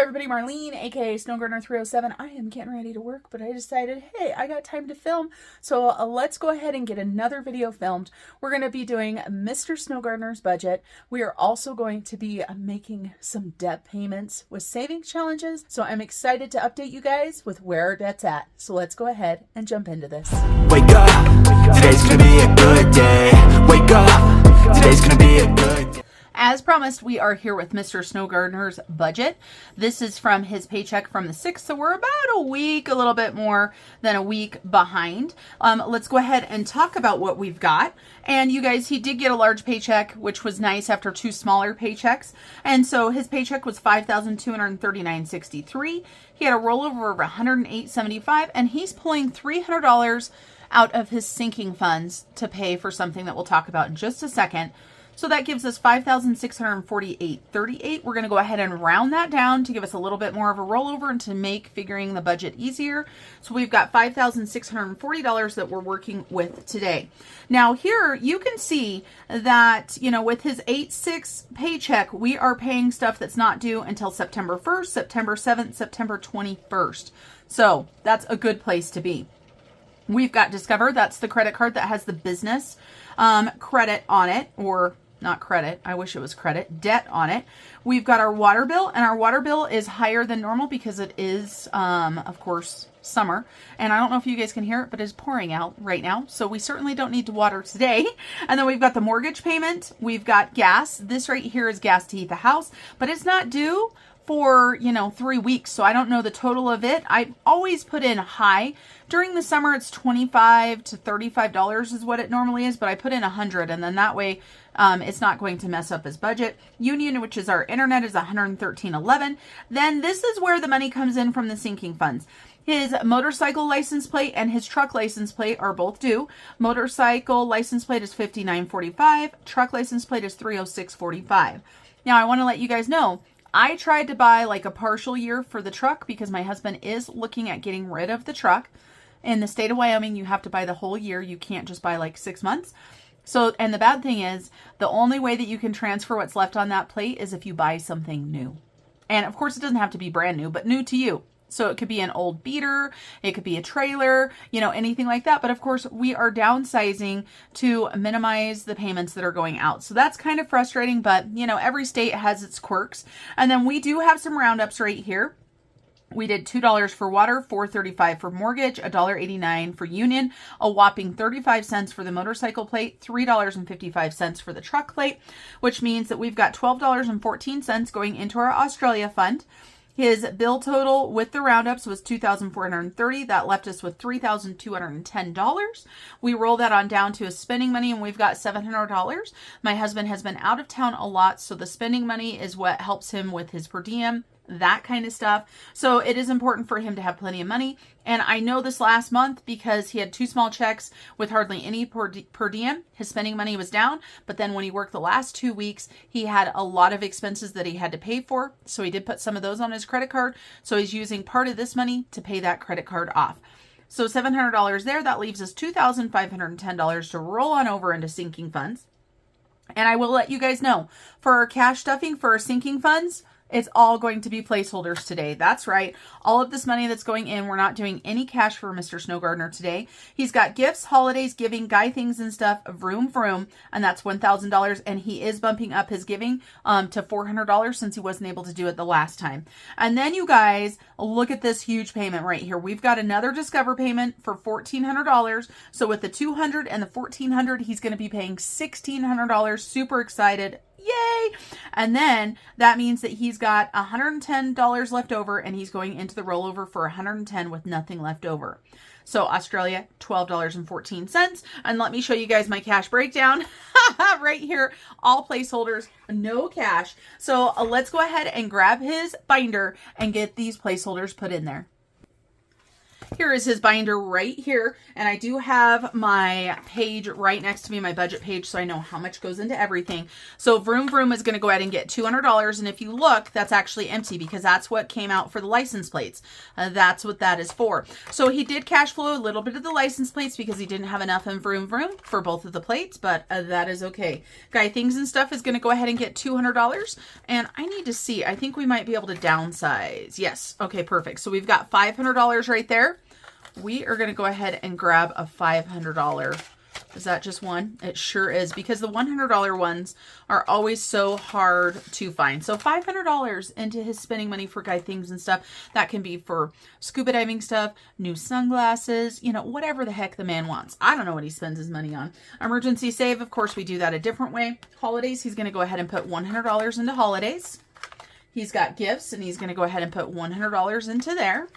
everybody, Marlene, aka Snow Gardener 307. I am getting ready to work, but I decided, hey, I got time to film, so let's go ahead and get another video filmed. We're going to be doing Mr. Snow Gardener's budget. We are also going to be making some debt payments with savings challenges, so I'm excited to update you guys with where our debt's at. So let's go ahead and jump into this. Wake up, today's gonna be a good day. Wake up, today's gonna be a good day. As promised, we are here with Mr. Snow Gardener's budget. This is from his paycheck from the 6th, so we're about a week, a little bit more than a week behind. Let's go ahead and talk about what we've got. And you guys, he did get a large paycheck, which was nice after 2 smaller paychecks. And so his paycheck was $5,239.63. He had a rollover of $108.75, and he's pulling $300 out of his sinking funds to pay for something that we'll talk about in just a second. So that gives us $5,648.38. We're going to go ahead and round that down to give us a little bit more of a rollover and to make figuring the budget easier. So we've got $5,640 that we're working with today. Now here you can see that, you know, with his 8/6 paycheck, we are paying stuff that's not due until September 1st, September 7th, September 21st. So that's a good place to be. We've got Discover. That's the credit card that has the business credit on it, or not credit, I wish it was credit, debt on it. We've got our water bill, and our water bill is higher than normal because it is, of course, summer. And I don't know if you guys can hear it, but it's pouring out right now. So we certainly don't need to water today. And then we've got the mortgage payment. We've got gas. This right here is gas to heat the house, but it's not due for, you know, 3 weeks. So I don't know the total of it. I always put in high. During the summer, it's $25 to $35 is what it normally is, but I put in 100, and then that way it's not going to mess up his budget. Union, which is our internet, is $113.11. Then this is where the money comes in from the sinking funds. His motorcycle license plate and his truck license plate are both due. Motorcycle license plate is $59.45. Truck license plate is $306.45. Now, I want to let you guys know, I tried to buy like a partial year for the truck because my husband is looking at getting rid of the truck. In the state of Wyoming, you have to buy the whole year. You can't just buy like 6 months. So, and the bad thing is, the only way that you can transfer what's left on that plate is if you buy something new. And of course, it doesn't have to be brand new, but new to you. So it could be an old beater, it could be a trailer, you know, anything like that. But of course, we are downsizing to minimize the payments that are going out. So that's kind of frustrating, but you know, every state has its quirks. And then we do have some roundups right here. We did $2 for water, $4.35 for mortgage, $1.89 for union, a whopping 35 cents for the motorcycle plate, $3.55 for the truck plate, which means that we've got $12.14 going into our Australia fund. His bill total with the roundups was $2,430. That left us with $3,210. We roll that on down to his spending money, and we've got $700. My husband has been out of town a lot, so the spending money is what helps him with his per diem, that kind of stuff. So it is important for him to have plenty of money. And I know this last month because he had 2 small checks with hardly any per diem. His spending money was down, but then when he worked the last 2 weeks, he had a lot of expenses that he had to pay for. So he did put some of those on his credit card. So he's using part of this money to pay that credit card off. So $700 there, that leaves us $2,510 to roll on over into sinking funds. And I will let you guys know, for our cash stuffing for our sinking funds, it's all going to be placeholders today. That's right. All of this money that's going in, we're not doing any cash for Mr. Snow Gardener today. He's got gifts, holidays, giving, guy things and stuff, vroom, vroom, and that's $1,000. And he is bumping up his giving to $400 since he wasn't able to do it the last time. And then you guys, look at this huge payment right here. We've got another Discover payment for $1,400. So with the $200 and the $1,400, he's going to be paying $1,600. Super excited. Yay! And then that means that he's got $110 left over, and he's going into the rollover for $110 with nothing left over. So Australia, $12.14. And let me show you guys my cash breakdown right here. All placeholders, no cash. So let's go ahead and grab his binder and get these placeholders put in there. Here is his binder right here. And I do have my page right next to me, my budget page, so I know how much goes into everything. So Vroom Vroom is going to go ahead and get $200. And if you look, that's actually empty because that's what came out for the license plates. That's what that is for. So he did cash flow a little bit of the license plates because he didn't have enough in Vroom Vroom for both of the plates, but that is okay. Guy Things and Stuff is going to go ahead and get $200. And I need to see, I think we might be able to downsize. Yes. Okay, perfect. So we've got $500 right there. We are going to go ahead and grab a $500. Is that just one? It sure is, because the $100 ones are always so hard to find. So $500 into his spending money for Guy Things and Stuff. That can be for scuba diving stuff, new sunglasses, you know, whatever the heck the man wants. I don't know what he spends his money on. Emergency save, of course, we do that a different way. Holidays, he's going to go ahead and put $100 into holidays. He's got gifts, and he's going to go ahead and put $100 into there.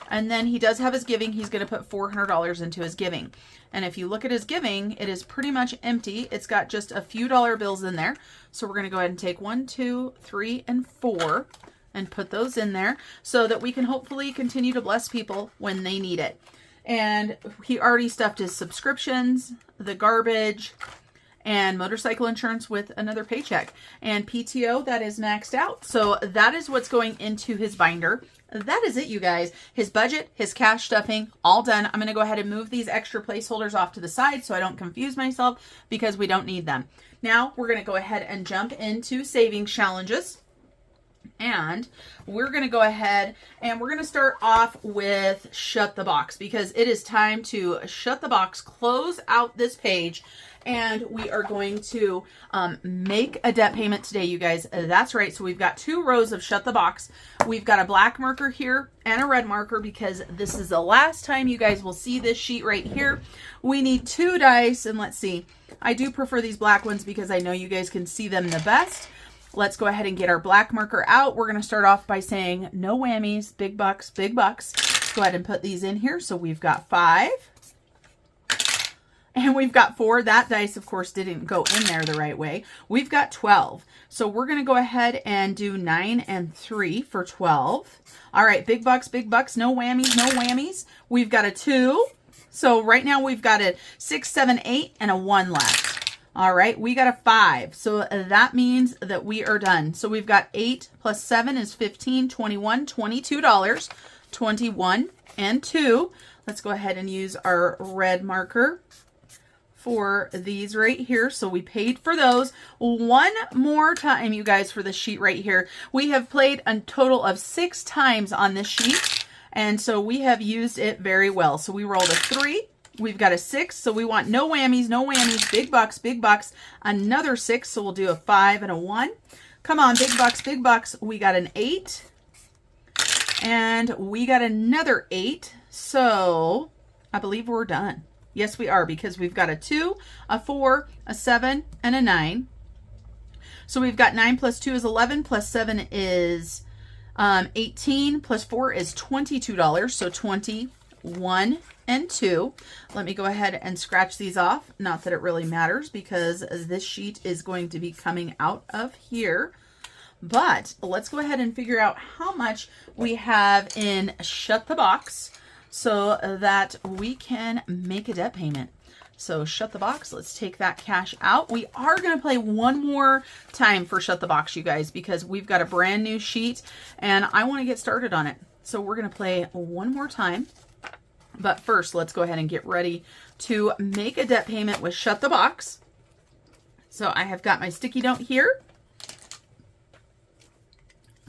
And then he does have his giving. He's going to put $400 into his giving. And if you look at his giving, it is pretty much empty. It's got just a few dollar bills in there. So we're going to go ahead and take 1, 2, 3, and 4 and put those in there so that we can hopefully continue to bless people when they need it. And he already stuffed his subscriptions, the garbage, and motorcycle insurance with another paycheck. And PTO, that is maxed out. So that is what's going into his binder. That is it, you guys. His budget, his cash stuffing, all done. I'm going to go ahead and move these extra placeholders off to the side so I don't confuse myself because we don't need them. Now we're going to go ahead and jump into savings challenges. And we're going to go ahead and we're going to start off with shut the box because it is time to shut the box, close out this page, and we are going to make a debt payment today, you guys. That's right. So we've got 2 rows of shut the box. We've got a black marker here and a red marker because this is the last time you guys will see this sheet right here. We need 2 dice, and let's see. I do prefer these black ones because I know you guys can see them the best. Let's go ahead and get our black marker out. We're going to start off by saying no whammies, big bucks, big bucks. Let's go ahead and put these in here. So we've got 5. And we've got 4. That dice, of course, didn't go in there the right way. We've got 12. So we're going to go ahead and do 9 and 3 for 12. All right, big bucks, no whammies, no whammies. We've got a 2. So right now we've got a 6, 7, 8, and a 1 left. All right, we got a 5. So that means that we are done. So we've got 8 plus 7 is 15, 21, $22, 21 and 2. Let's go ahead and use our red marker for these right here. So we paid for those. One more time, you guys, for the sheet right here. We have played a total of 6 times on this sheet. And so we have used it very well. So we rolled a 3. We've got a 6, so we want no whammies, no whammies, big bucks, another 6, so we'll do a 5 and a 1. Come on, big bucks, we got an 8, and we got another 8, so I believe we're done. Yes, we are, because we've got a 2, a 4, a 7, and a 9. So we've got 9 plus 2 is 11, plus 7 is 18, plus 4 is $22, so 21 and 2. Let me go ahead and scratch these off. Not that it really matters because this sheet is going to be coming out of here. But let's go ahead and figure out how much we have in shut the box so that we can make a debt payment. So shut the box. Let's take that cash out. We are going to play one more time for shut the box, you guys, because we've got a brand new sheet and I want to get started on it. So we're going to play one more time. But first, let's go ahead and get ready to make a debt payment with shut the box. So I have got my sticky note here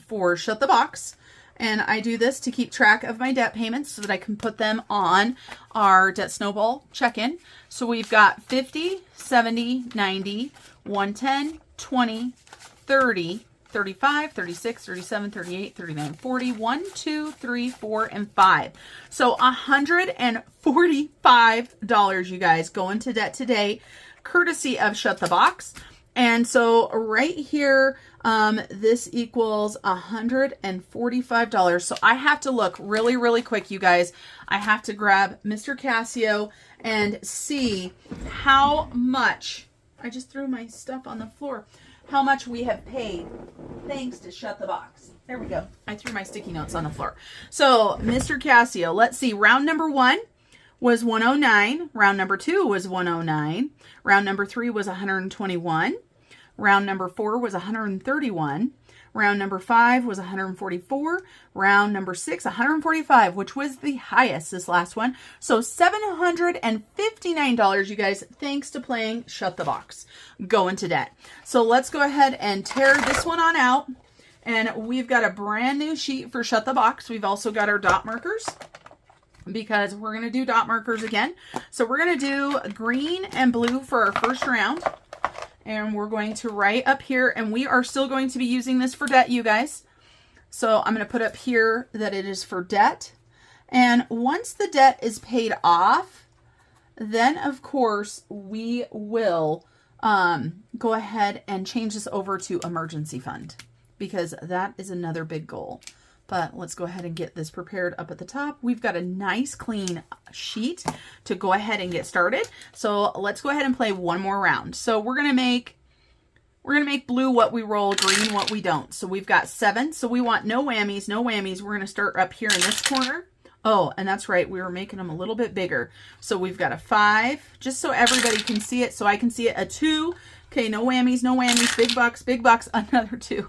for shut the box. And I do this to keep track of my debt payments so that I can put them on our debt snowball check-in. So we've got 50, 70, 90, 110, 20, 30, 35, 36, 37, 38, 39, 40, 1, 2, 3, 4, and 5. So $145, you guys, go into debt today, courtesy of Shut the Box. And so right here, this equals $145. So I have to look really, really quick, you guys. I have to grab Mr. Casio and see how much, I just threw my stuff on the floor, how much we have paid thanks to Shut the Box. There we go. I threw my sticky notes on the floor. So, Mr. Casio, let's see. Round number 1 was 109. Round number 2 was 109. Round number 3 was 121. Round number 4 was 131. Round number 5 was 144. Round number 6, 145, which was the highest, this last one. So $759, you guys, thanks to playing Shut the Box. Go into debt. So let's go ahead and tear this one on out. And we've got a brand new sheet for Shut the Box. We've also got our dot markers, because we're going to do dot markers again. So we're going to do green and blue for our first round. And we're going to write up here, and we are still going to be using this for debt, you guys. So I'm going to put up here that it is for debt. And once the debt is paid off, then of course we will go ahead and change this over to emergency fund, because that is another big goal. But let's go ahead and get this prepared up at the top. We've got a nice clean sheet to go ahead and get started. So let's go ahead and play one more round. So we're gonna make blue what we roll, green what we don't. So we've got 7. So we want no whammies, no whammies. We're gonna start up here in this corner. Oh, and that's right, we were making them a little bit bigger. So we've got a 5, just so everybody can see it, so I can see it, a 2. Okay, no whammies, no whammies, big bucks, another 2.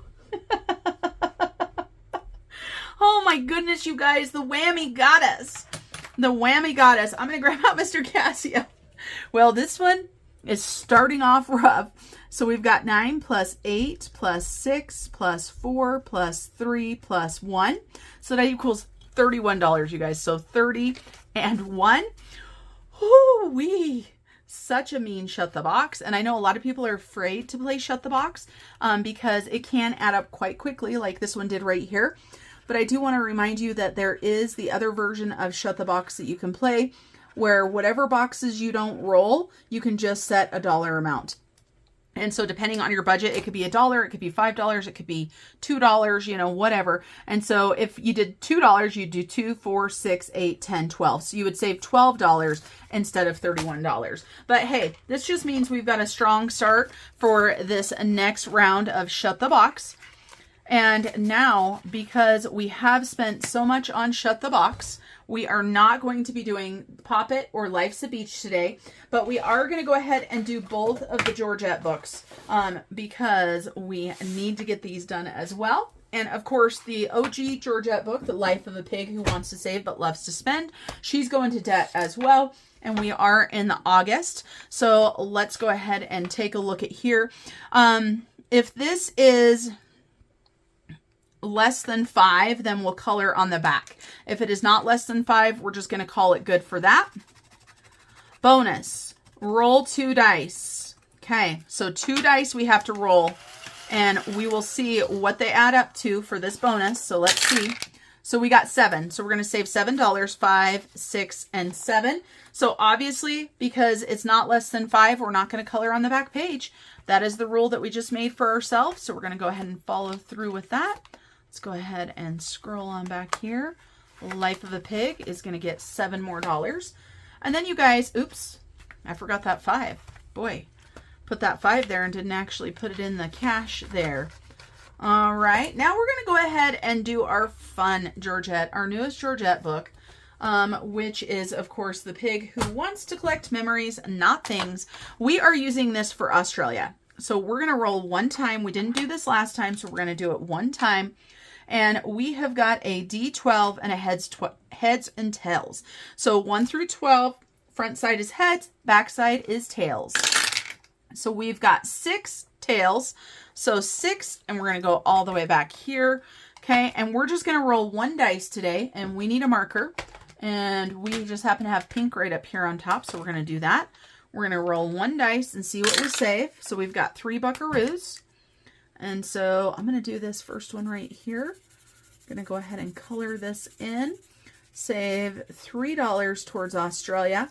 Oh my goodness, you guys, the whammy got us. The whammy got us. I'm going to grab out Mr. Casio. Well, this one is starting off rough. So we've got 9 plus 8 plus 6 plus 4 plus 3 plus 1. So that equals $31, you guys. So 30 and 1. Whoo-wee. Such a mean Shut the Box. And I know a lot of people are afraid to play Shut the Box because it can add up quite quickly, like this one did right here. But I do want to remind you that there is the other version of Shut the Box that you can play, where whatever boxes you don't roll, you can just set a dollar amount. And so depending on your budget, it could be $1, it could be $5, it could be $2, you know, whatever. And so if you did $2, you'd do 2, 4, 6, 8, 10, 12. So you would save $12 instead of $31. But hey, this just means we've got a strong start for this next round of Shut the Box. And now, because we have spent so much on Shut the Box, we are not going to be doing Pop It or Life's a Beach today, but we are going to go ahead and do both of the Georgette books because we need to get these done as well. And of course, the OG Georgette book, The Life of a Pig Who Wants to Save But Loves to Spend, she's going to debt as well. And we are in August. So let's go ahead and take a look at here. If this is less than 5, then we'll color on the back. If it is not less than 5, we're just going to call it good for that. Bonus, roll 2 dice. Okay, so 2 dice we have to roll, and we will see what they add up to for this bonus. So let's see. So we got 7. So we're going to save $7, 5, 6, and 7. So obviously, because it's not less than 5, we're not going to color on the back page. That is the rule that we just made for ourselves. So we're going to go ahead and follow through with that. Let's go ahead and scroll on back here. Life of a Pig is going to get $7 more. And then you guys, oops, I forgot that 5. Boy, put that 5 there and didn't actually put it in the cash there. All right, now we're going to go ahead and do our fun Georgette, our newest Georgette book, which is, of course, The Pig Who Wants to Collect Memories, Not Things. We are using this for Australia. So we're going to roll 1 time. We didn't do this last time, so we're going to do it 1 time. And we have got a D12 and a heads and tails. So 1 through 12, front side is heads, back side is tails. So we've got 6 tails. So 6, and we're going to go all the way back here. Okay, and we're just going to roll 1 dice today, and we need a marker. And we just happen to have pink right up here on top, so we're going to do that. We're going to roll 1 dice and see what we save. So we've got 3 buckaroos. And so I'm going to do this first one right here. I'm going to go ahead and color this in. Save $3 towards Australia.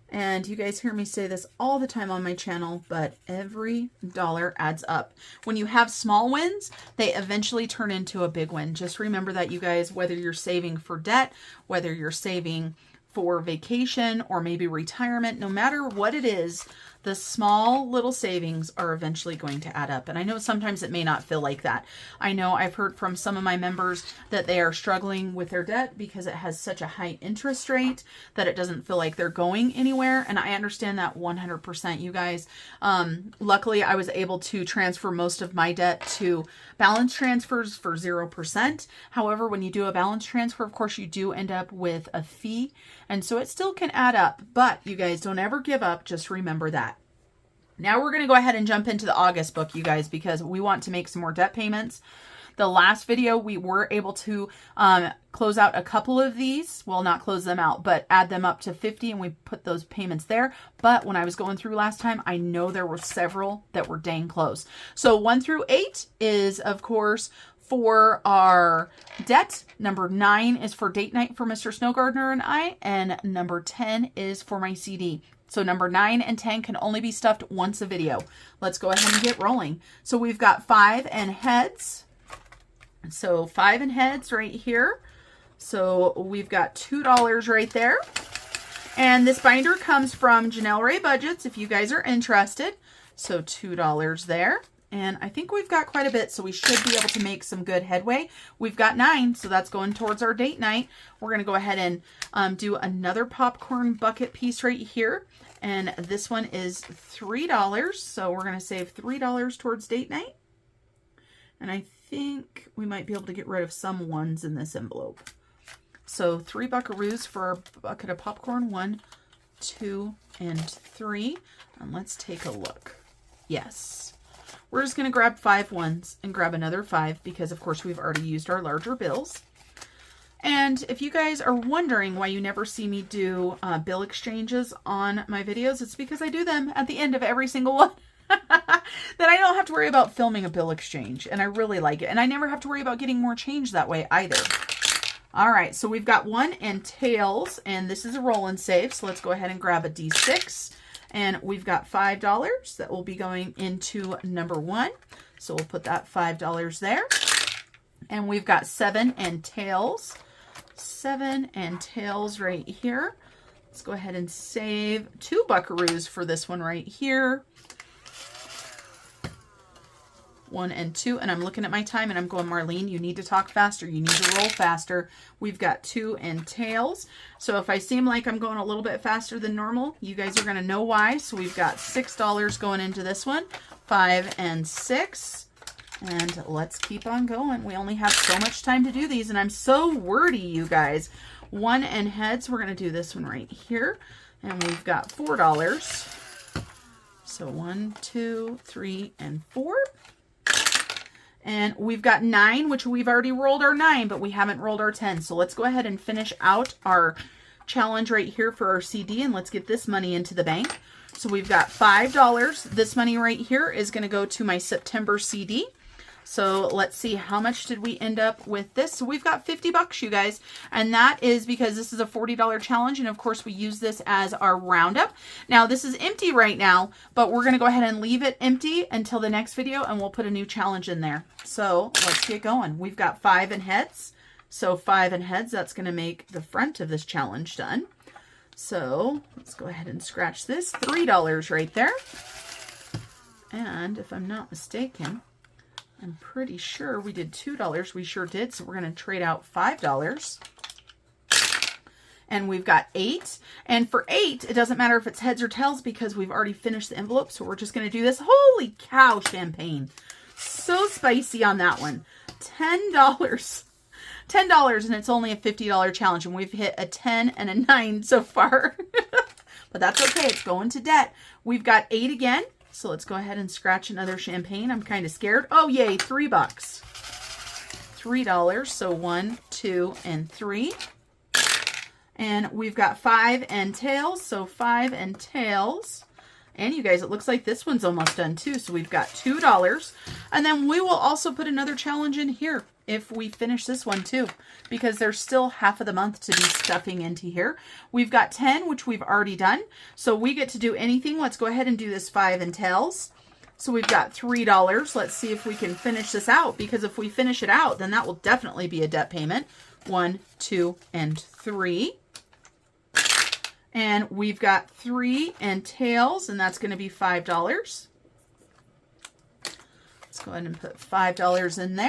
And you guys hear me say this all the time on my channel, but every dollar adds up. When you have small wins, they eventually turn into a big win. Just remember that, you guys, whether you're saving for debt, whether you're saving for vacation or maybe retirement, no matter what it is, the small little savings are eventually going to add up. And I know sometimes it may not feel like that. I know I've heard from some of my members that they are struggling with their debt because it has such a high interest rate that it doesn't feel like they're going anywhere. And I understand that 100%, you guys. Luckily, I was able to transfer most of my debt to balance transfers for 0%. However, when you do a balance transfer, of course, you do end up with a fee. And so it still can add up. But you guys, don't ever give up. Just remember that. Now we're going to go ahead and jump into the August book, you guys, because we want to make some more debt payments. The last video, we were able to close out a couple of these. Well, not close them out, but add them up to 50, and we put those payments there. But when I was going through last time, I know there were several that were dang close. So 1 through 8 is, of course, for our debt. Number 9 is for date night for Mr. Snow Gardener and I, and number 10 is for my CD. So number 9 and 10 can only be stuffed once a video. Let's go ahead and get rolling. So we've got 5 and heads. So 5 and heads right here. So we've got $2 right there. And this binder comes from Janelle Ray Budgets if you guys are interested. So $2 there. And I think we've got quite a bit, so we should be able to make some good headway. We've got 9, so that's going towards our date night. We're going to go ahead and do another popcorn bucket piece right here. And this one is $3, so we're going to save $3 towards date night. And I think we might be able to get rid of some ones in this envelope. So 3 buckaroos for our bucket of popcorn. 1, 2, and 3. And let's take a look. Yes. We're just going to grab 5 ones and grab another 5 because, of course, we've already used our larger bills. And if you guys are wondering why you never see me do bill exchanges on my videos, it's because I do them at the end of every single one. Then I don't have to worry about filming a bill exchange, and I really like it. And I never have to worry about getting more change that way either. All right, so we've got 1 and tails, and this is a roll and save. So let's go ahead and grab a D6. And we've got $5 that will be going into number 1. So we'll put that $5 there. And we've got 7 and tails. 7 and tails right here. Let's go ahead and save 2 buckaroos for this one right here. 1 and 2, and I'm looking at my time and I'm going, Marlene, you need to talk faster. You need to roll faster. We've got 2 and tails. So if I seem like I'm going a little bit faster than normal, you guys are going to know why. So we've got $6 going into this one. 5 and 6. And let's keep on going. We only have so much time to do these, and I'm so wordy, you guys. 1 and heads, we're going to do this one right here. And we've got $4. So 1, 2, 3, and 4. And we've got 9, which we've already rolled our 9, but we haven't rolled our 10. So let's go ahead and finish out our challenge right here for our CD, and let's get this money into the bank. So we've got $5. This money right here is going to go to my September CD. So let's see, how much did we end up with this? So we've got $50, you guys, and that is because this is a $40 challenge, and of course we use this as our roundup. Now this is empty right now, but we're going to go ahead and leave it empty until the next video, and we'll put a new challenge in there. So let's get going. We've got 5 and heads. So 5 and heads, that's going to make the front of this challenge done. So let's go ahead and scratch this. $3 right there. And if I'm not mistaken, I'm pretty sure we did $2. We sure did. So we're going to trade out $5. And we've got 8. And for 8, it doesn't matter if it's heads or tails because we've already finished the envelope. So we're just going to do this. Holy cow, champagne. So spicy on that one. $10. $10, and it's only a $50 challenge. And we've hit a 10 and a 9 so far. But that's okay. It's going to debt. We've got 8 again. So let's go ahead and scratch another champagne. I'm kind of scared. Oh, yay, $3. $3. So 1, 2, and 3. And we've got 5 and tails. So 5 and tails. And you guys, it looks like this one's almost done too. So we've got $2. And then we will also put another challenge in here if we finish this one too, because there's still half of the month to be stuffing into here. We've got 10, which we've already done. So we get to do anything. Let's go ahead and do this 5 and tails. So we've got $3. Let's see if we can finish this out, because if we finish it out, then that will definitely be a debt payment. 1, 2, and 3. And we've got 3 and tails, and that's going to be $5. Let's go ahead and put $5 in there.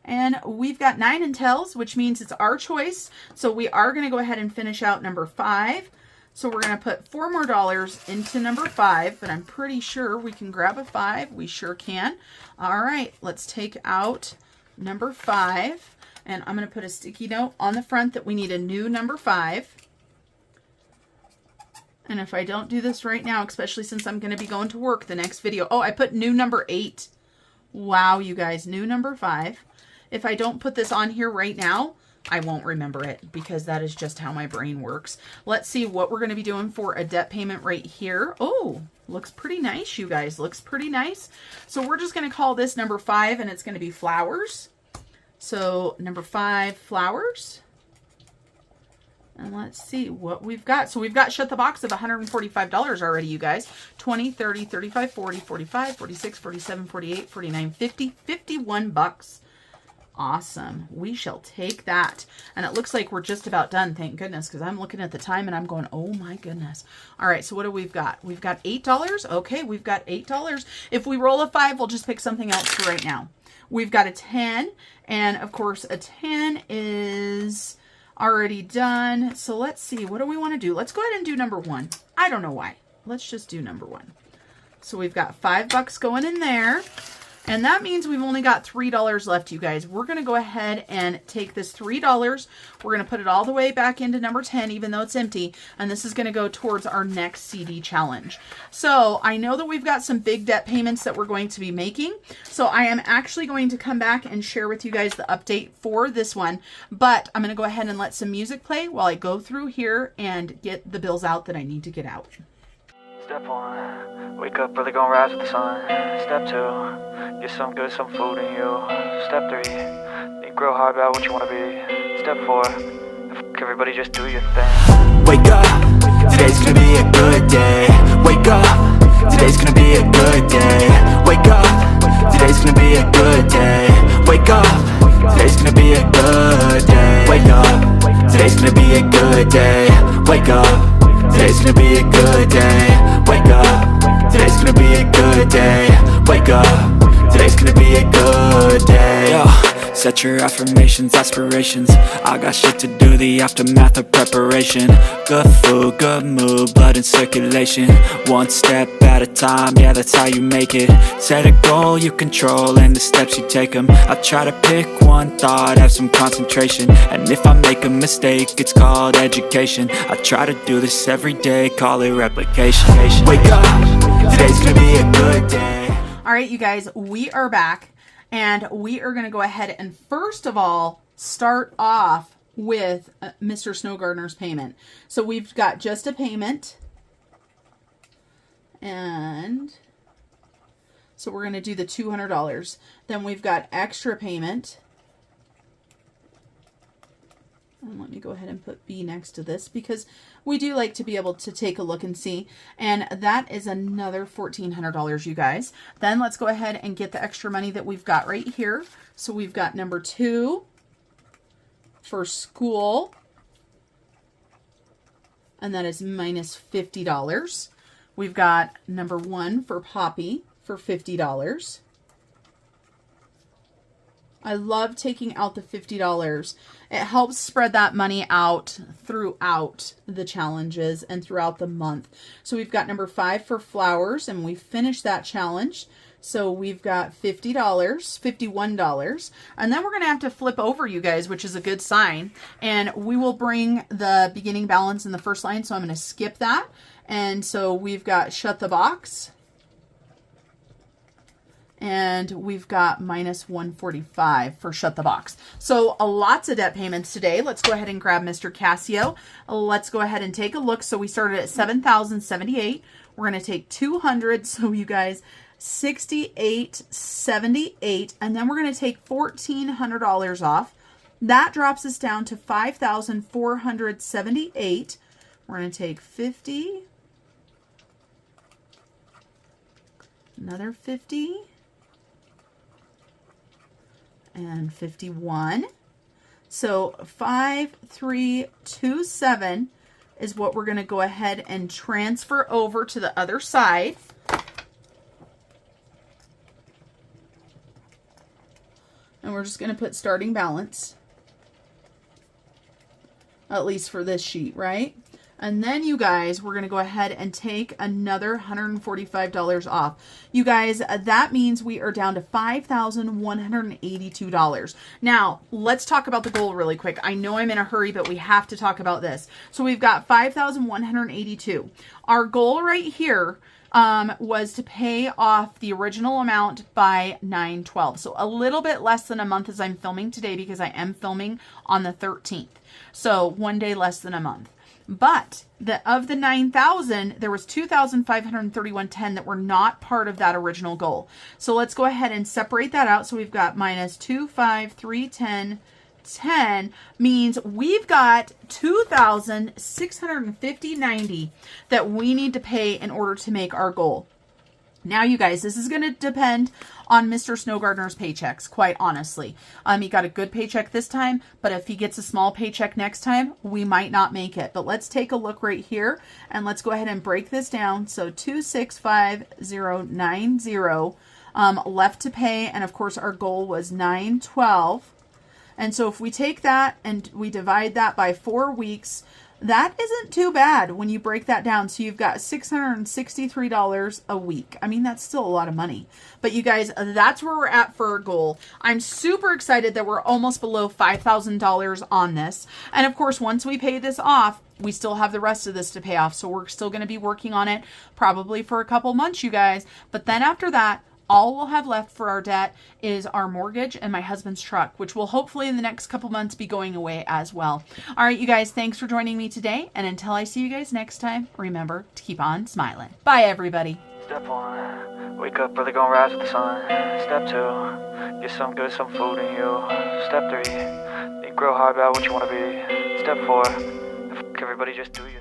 And we've got 9 and tails, which means it's our choice. So we are going to go ahead and finish out number 5. So we're going to put $4 more into number 5, but I'm pretty sure we can grab a 5. We sure can. All right, let's take out number 5. And I'm going to put a sticky note on the front that we need a new number 5. And if I don't do this right now, especially since I'm going to be going to work the next video. Oh, I put new number 8. Wow, you guys, new number 5. If I don't put this on here right now, I won't remember it because that is just how my brain works. Let's see what we're going to be doing for a debt payment right here. Oh, looks pretty nice, you guys. Looks pretty nice. So we're just going to call this number 5, and it's going to be flowers. So number 5, flowers. And let's see what we've got. So we've got shut the box of $145 already, you guys. 20, 30, 35, 40, 45, 46, 47, 48, 49, 50, 51 bucks. Awesome. We shall take that. And it looks like we're just about done, thank goodness, because I'm looking at the time and I'm going, oh my goodness. All right, so what do we've got? We've got $8. Okay, we've got $8. If we roll a 5, we'll just pick something else for right now. We've got a 10, and of course a 10 is already done. So let's see, what do we want to do? Let's go ahead and do number 1. I don't know why. Let's just do number 1. So we've got $5 going in there. And that means we've only got $3 left, you guys. We're going to go ahead and take this $3. We're going to put it all the way back into number 10, even though it's empty. And this is going to go towards our next CD challenge. So I know that we've got some big debt payments that we're going to be making. So I am actually going to come back and share with you guys the update for this one. But I'm going to go ahead and let some music play while I go through here and get the bills out that I need to get out. Step 1, wake up early, gonna rise with the sun. Step 2, get some good, some food in you. Step 3, think real hard about what you wanna be. Step 4, everybody just do your thing. Wake up, today's gonna be a good day. Wake up, today's gonna be a good day. Wake up, today's gonna be a good day. Wake up, today's gonna be a good day. Wake up, today's gonna be a good day. Wake up, today's gonna be a good day. Wake up, today's gonna be a good day. Wake up, today's gonna be a good day. Yo, set your affirmations, aspirations. I got shit to do, the aftermath of preparation. Good food, good mood, blood in circulation. One step at a time, yeah, that's how you make it. Set a goal you control and the steps you take them. I try to pick one thought, have some concentration. And if I make a mistake, it's called education. I try to do this every day, call it replication. Wake up, today's gonna be a good day. All right, you guys, we are back. And we are going to go ahead and first of all, start off with Mr. Snowgardener's payment. So we've got just a payment. And so we're going to do the $200. Then we've got extra payment. And let me go ahead and put B next to this because we do like to be able to take a look and see. And that is another $1,400, you guys. Then let's go ahead and get the extra money that we've got right here. So we've got number 2 for school. And that is minus $50. We've got number 1 for Poppy for $50. I love taking out the $50. It helps spread that money out throughout the challenges and throughout the month. So we've got number 5 for flowers, and we finished that challenge. So we've got $50, $51. And then we're going to have to flip over, you guys, which is a good sign. And we will bring the beginning balance in the first line. So I'm going to skip that. And so we've got shut the box. And we've got minus 145 for shut the box. So lots of debt payments today. Let's go ahead and grab Mr. Casio. Let's go ahead and take a look. So we started at $7,078. We're going to take 200. So you guys, $68.78. And then we're going to take $1,400 off. That drops us down to $5,478. We're going to take 50. Another 50. And 51. So 5327 is what we're going to go ahead and transfer over to the other side. And we're just going to put starting balance, at least for this sheet, right? And then you guys, we're going to go ahead and take another $145 off. You guys, that means we are down to $5,182. Now, let's talk about the goal really quick. I know I'm in a hurry, but we have to talk about this. So we've got $5,182. Our goal right here was to pay off the original amount by 9/12. So a little bit less than a month as I'm filming today, because I am filming on the 13th. So one day less than a month. But of the 9,000, there was 2,531.10 that were not part of that original goal. So let's go ahead and separate that out. So we've got minus 2,531.10 means we've got 2,650.90 that we need to pay in order to make our goal. Now, you guys, this is going to depend on Mr. Snow Gardener's paychecks, quite honestly. He got a good paycheck this time, but if he gets a small paycheck next time, we might not make it. But let's take a look right here, and let's go ahead and break this down. So 2,650.90 left to pay, and of course our goal was 9/12. And so if we take that and we divide that by 4 weeks, that isn't too bad when you break that down. So you've got $663 a week. I mean, that's still a lot of money. But you guys, that's where we're at for our goal. I'm super excited that we're almost below $5,000 on this. And of course, once we pay this off, we still have the rest of this to pay off. So we're still going to be working on it probably for a couple months, you guys. But then after that, all we'll have left for our debt is our mortgage and my husband's truck, which will hopefully in the next couple months be going away as well. All right, you guys, thanks for joining me today. And until I see you guys next time, remember to keep on smiling. Bye, everybody. Step 1, wake up early, gonna rise with the sun. Step 2, get some good, some food in you. Step 3, think real hard about what you wanna be. Step 4, everybody just do you.